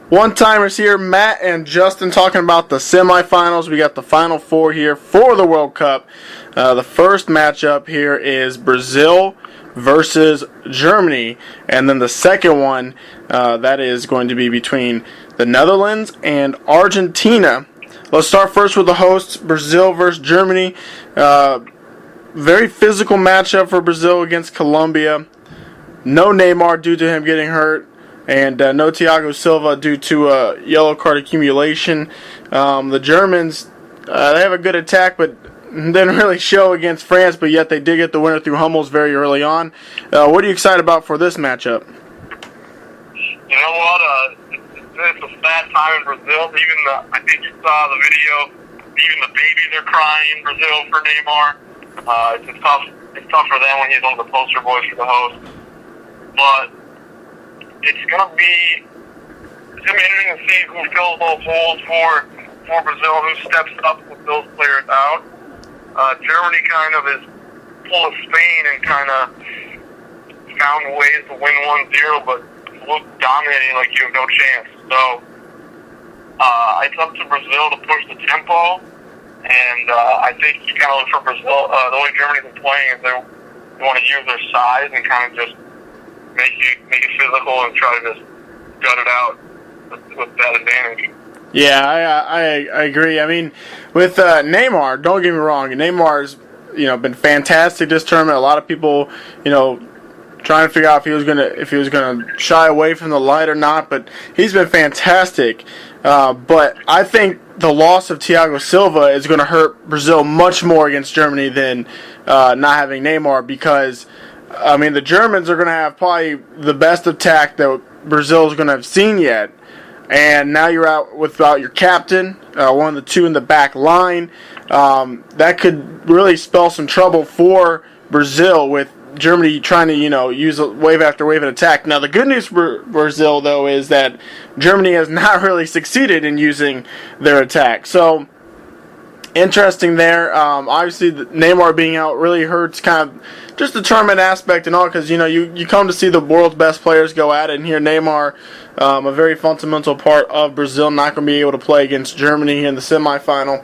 One-timers here, Matt and Justin talking about the semifinals. We got the Final Four here for the World Cup. The first matchup here is Brazil versus Germany. And then the second one, that is going to be between the Netherlands and Argentina. Let's start first with the hosts, Brazil versus Germany. Very physical matchup for Brazil against Colombia. No Neymar due to him getting hurt. And no Thiago Silva due to yellow card accumulation. The Germans, they have a good attack, but didn't really show against France, but yet they did get the winner through Hummels very early on. What are you excited about for this matchup? You know what? It's a sad time in Brazil. I think you saw the video. Even the babies are crying in Brazil for Neymar. It's tough. It's tough for them when he's one of the poster boys for the host. But it's gonna be interesting to see who fills those holes for Brazil, who steps up with those players out. Germany kind of is full of Spain and kind of found ways to win 1-0, but look dominating like you have no chance. So it's up to Brazil to push the tempo, and I think you kind of look for Brazil. The way Germany's been playing is they want to use their size and kind of just make it physical and try to just gut it out with that advantage. Yeah, I agree. I mean, with Neymar, don't get me wrong, Neymar's been fantastic this tournament. A lot of people trying to figure out if he was gonna shy away from the light or not, but he's been fantastic. But I think the loss of Thiago Silva is going to hurt Brazil much more against Germany than not having Neymar, because the Germans are going to have probably the best attack that Brazil is going to have seen yet. And now you're out without your captain, one of the two in the back line. That could really spell some trouble for Brazil, with Germany trying to, use wave after wave of attack. Now, the good news for Brazil, though, is that Germany has not really succeeded in using their attack. So, interesting there. Obviously, Neymar being out really hurts kind of just the tournament aspect and all, because you come to see the world's best players go at it, and here Neymar, a very fundamental part of Brazil, not going to be able to play against Germany in the semifinal.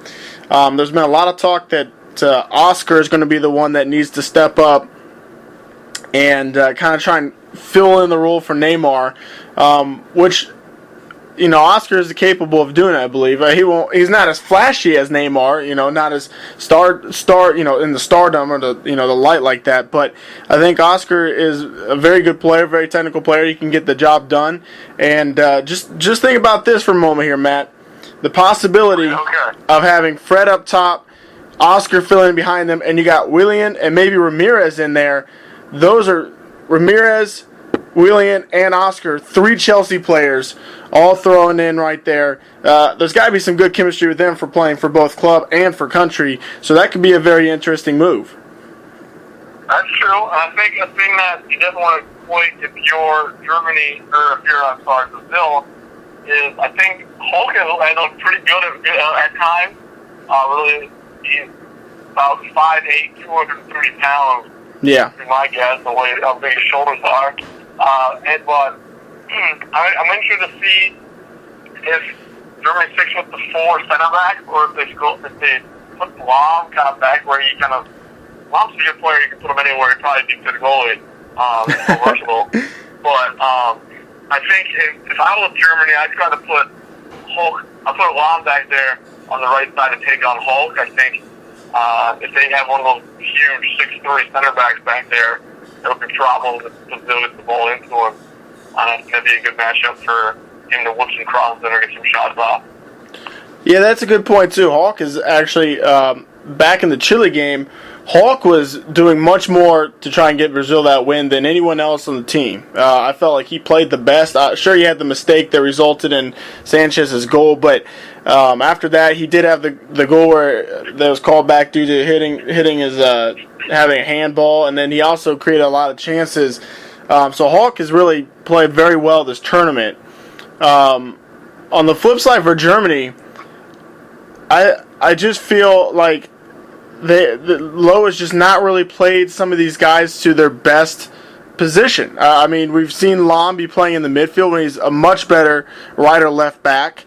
There's been a lot of talk that Oscar is going to be the one that needs to step up and kind of try and fill in the role for Neymar, which Oscar is capable of doing it, I believe. He's not as flashy as Neymar, not as star, in the stardom or the light like that. But I think Oscar is a very good player, very technical player. He can get the job done. And just think about this for a moment here, Matt. The possibility of having Fred up top, Oscar filling behind them, and you got Willian and maybe Ramirez in there. Those are Ramirez, Willian, and Oscar, 3 Chelsea players, all thrown in right there. There's got to be some good chemistry with them for playing for both club and for country, so that could be a very interesting move. That's true. I think the thing that you definitely want to exploit if you're Germany, or if you're, Brazil, is I think Hulk is pretty good at times. Really, he's about 5'8", 230 pounds. Yeah. To my guess, the way how big his shoulders are. But I'm interested to see if Germany sticks with the 4 center backs, or if they put Lom kind of back where he kind of Lom's a good player. You can put him anywhere. He'd probably be good goalie. He's so versatile. But I think if I was Germany, I'd try to put Hulk. I'll put Lom back there on the right side to take on Hulk. I think if they have one of those huge 6'3" center backs back there, it'll be trouble to get the ball into him. It's going to be a good matchup for him to whoop some crosses or get some shots off. Yeah, that's a good point, too. Hulk is actually, back in the Chile game, Hulk was doing much more to try and get Brazil that win than anyone else on the team. I felt like he played the best. Sure, he had the mistake that resulted in Sanchez's goal, but after that, he did have the goal where that was called back due to hitting his having a handball, and then he also created a lot of chances. So Hulk has really played very well this tournament. On the flip side for Germany, I just feel like the Lowe has just not really played some of these guys to their best position. I mean, we've seen Lam be playing in the midfield when he's a much better right or left back.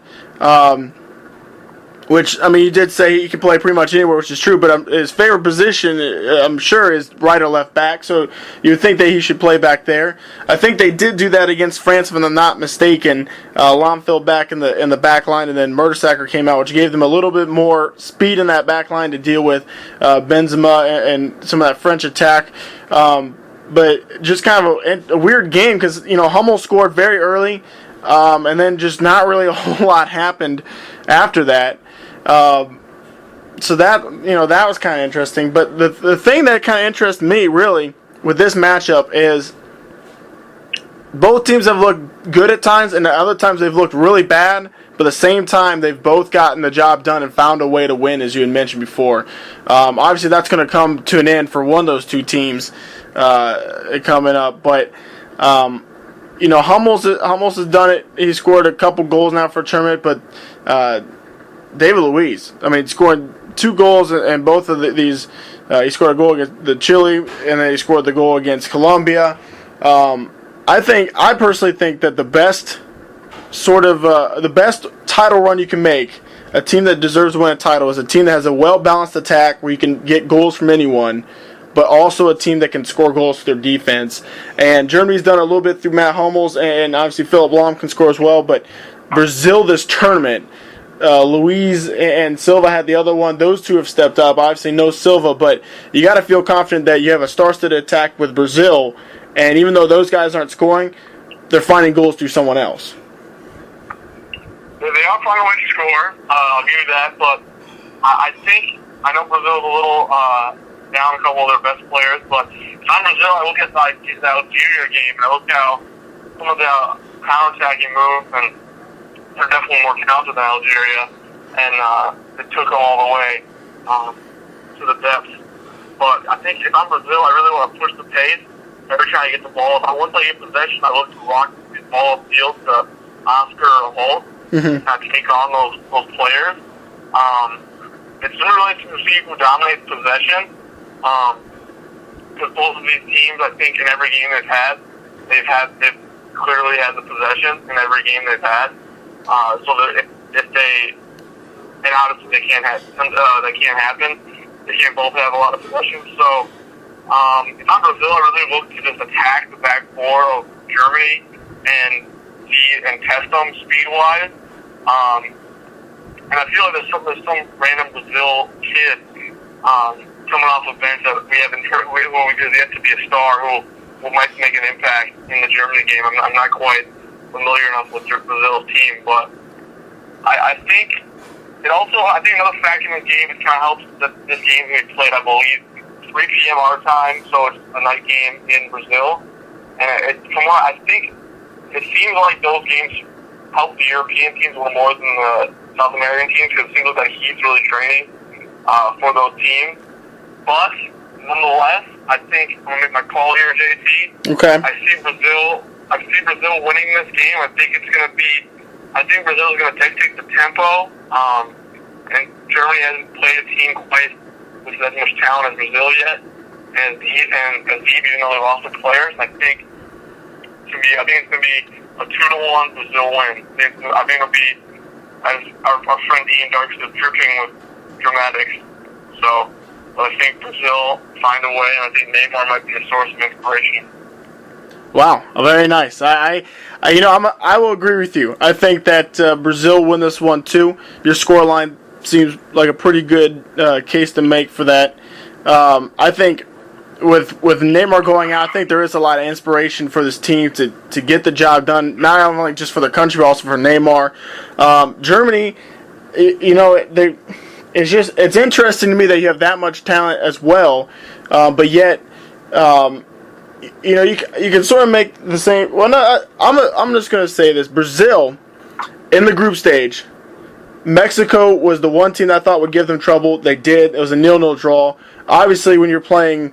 Which, I mean, you did say he can play pretty much anywhere, which is true, but his favorite position, I'm sure, is right or left back, so you would think that he should play back there. I think they did do that against France, if I'm not mistaken. Lam fell back in the back line, and then Mertesacker came out, which gave them a little bit more speed in that back line to deal with Benzema and some of that French attack. But just kind of a weird game because, Hummel scored very early, and then just not really a whole lot happened after that. So that was kind of interesting. But the thing that kind of interests me really with this matchup is both teams have looked good at times, and at other times they've looked really bad. But at the same time, they've both gotten the job done and found a way to win, as you had mentioned before. Obviously, that's going to come to an end for one of those two teams coming up. But Hummels has done it. He scored a couple goals now for a tournament, but David Luiz, scored 2 goals in both of these. He scored a goal against the Chile, and then he scored the goal against Colombia. I personally think that the best the best title run you can make, a team that deserves to win a title, is a team that has a well-balanced attack where you can get goals from anyone, but also a team that can score goals with their defense. And Germany's done it a little bit through Matt Hummels, and obviously Philip Lahm can score as well. But Brazil this tournament, Luiz and Silva had the other one. Those two have stepped up. Obviously, no Silva, but you got to feel confident that you have a star-studded attack with Brazil, and even though those guys aren't scoring, they're finding goals through someone else. They are finding a way to score. I'll give you that, but I know Brazil's a little down a couple of their best players, but on Brazil, I look at the Algeria game, and I look at how some of the counter-attacking moves, and they're definitely more talented than Algeria, and they took them all the way to the depths. But I think if I'm Brazil, I really want to push the pace every time I get the ball. Once I get possession, I look to rock the ball upfield to Oscar or Holt and take on those players. It's been really to see who dominates possession, because both of these teams, I think, in every game they've clearly had the possession in every game they've had. So that if they, and obviously that can't happen. They can't both have a lot of possession. So if I'm Brazil, I really look to just attack the back four of Germany and test them speed-wise. And I feel like there's some random Brazil kid coming off the bench that we haven't heard, there's yet to be a star who might make an impact in the Germany game. I'm not quite familiar enough with Brazil's team, but I think another factor in this game, it kind of helps that this game we played, I believe, 3 p.m. our time, so it's a night game in Brazil. And from what I think, it seems like those games help the European teams a little more than the South American teams, because it seems like he's really training for those teams. But nonetheless, I think I'm gonna make my call here, JT. Okay. I see Brazil winning this game. I think Brazil is gonna dictate the tempo. And Germany hasn't played a team quite with as much talent as Brazil yet. And even though they lost their players, I think it's gonna be a 2-1 Brazil win. I think it'll be, as our friend Ian Dark is dripping with dramatics. So I think Brazil find a way, and I think Neymar might be a source of inspiration. Wow, very nice. I will agree with you. I think that Brazil win this one too. Your scoreline seems like a pretty good case to make for that. I think with Neymar going out, I think there is a lot of inspiration for this team to get the job done, not only just for the country, but also for Neymar. Germany, it's interesting to me that you have that much talent as well, but yet, you can sort of make the same. Well, no, I'm just going to say this: Brazil in the group stage, Mexico was the one team that I thought would give them trouble. They did. It was a 0-0 draw. Obviously, when you're playing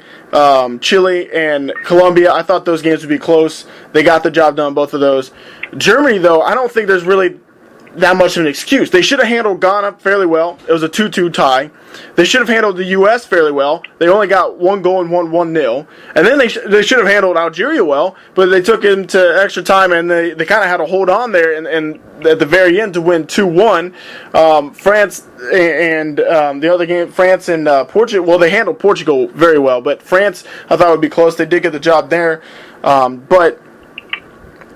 Chile and Colombia, I thought those games would be close. They got the job done, both of those. Germany, though, I don't think there's really that much of an excuse. They should have handled Ghana fairly well. It was a 2-2 tie. They should have handled the U.S. fairly well. They only got one goal and won 1-0. And then they should have handled Algeria well, but they took it into extra time, and they kind of had to hold on there and at the very end to win 2-1. France and the other game, France and Portugal, well, they handled Portugal very well, but France, I thought would be close. They did get the job there. But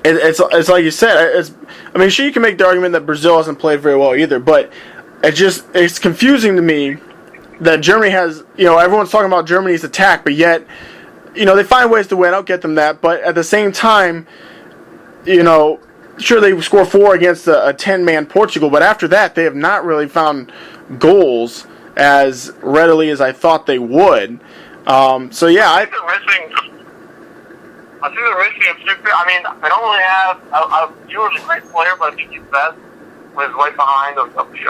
it's like you said. I mean, sure, you can make the argument that Brazil hasn't played very well either, but it's confusing to me that Germany has, everyone's talking about Germany's attack, but yet, they find ways to win. I'll get them that, but at the same time, sure, they score 4 against a 10-man Portugal, but after that, they have not really found goals as readily as I thought they would. So yeah, I think they're missing a few. I mean, they don't really have. He was a great player, but I think he's best when he's right behind a pure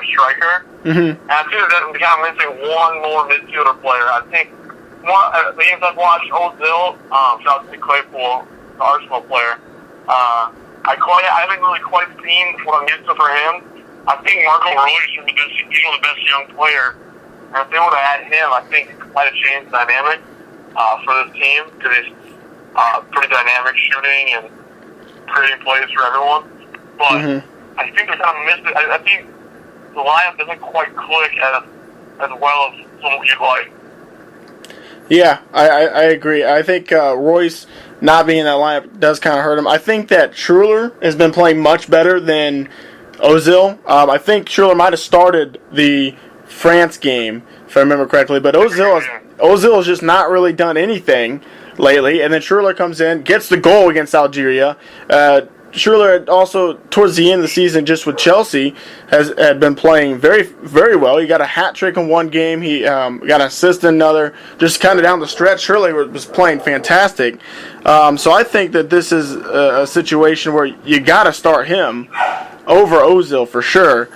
striker. Mm-hmm. And I think that we kind of missing one more midfielder player. I think the games I've watched, Ozil, shout out to Claypool, the Arsenal player. I haven't really quite seen what I'm used to for him. I think Marco Reus is the best young player. And if they would have had him, I think it might have changed the dynamic for this team, because it's pretty dynamic shooting and creating plays for everyone. But I think they kind of missed it. I think the lineup doesn't quite click as well as some you'd like. Yeah, I agree. I think Royce not being in that lineup does kind of hurt him. I think that Schürrle has been playing much better than Ozil. I think Schürrle might have started the France game, if I remember correctly, but Ozil has just not really done anything lately. And then Schürrle comes in, gets the goal against Algeria. Schürrle also, towards the end of the season, just with Chelsea, had been playing very, very well. He got a hat trick in one game. He got an assist in another. Just kind of down the stretch, Schürrle was playing fantastic. So I think that this is a situation where you got to start him over Ozil for sure.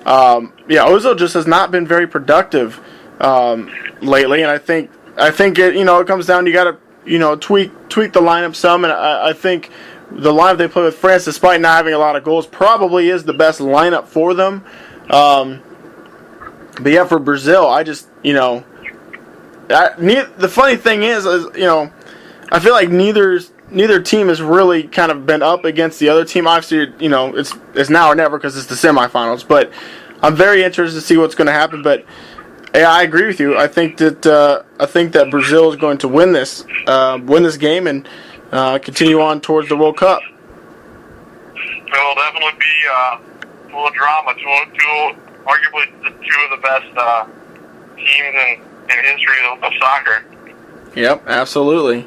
Ozil just has not been very productive lately, and I think it comes down. You got to tweak the lineup some, and I think the lineup they play with France, despite not having a lot of goals, probably is the best lineup for them. But yeah, for Brazil, I just the funny thing is I feel like neither team has really kind of been up against the other team. Obviously, it's now or never because it's the semifinals. But I'm very interested to see what's going to happen. But yeah, I agree with you. I think that Brazil is going to win this game and continue on towards the World Cup. It will definitely be full of drama. Arguably two of the best teams in history of soccer. Yep, absolutely.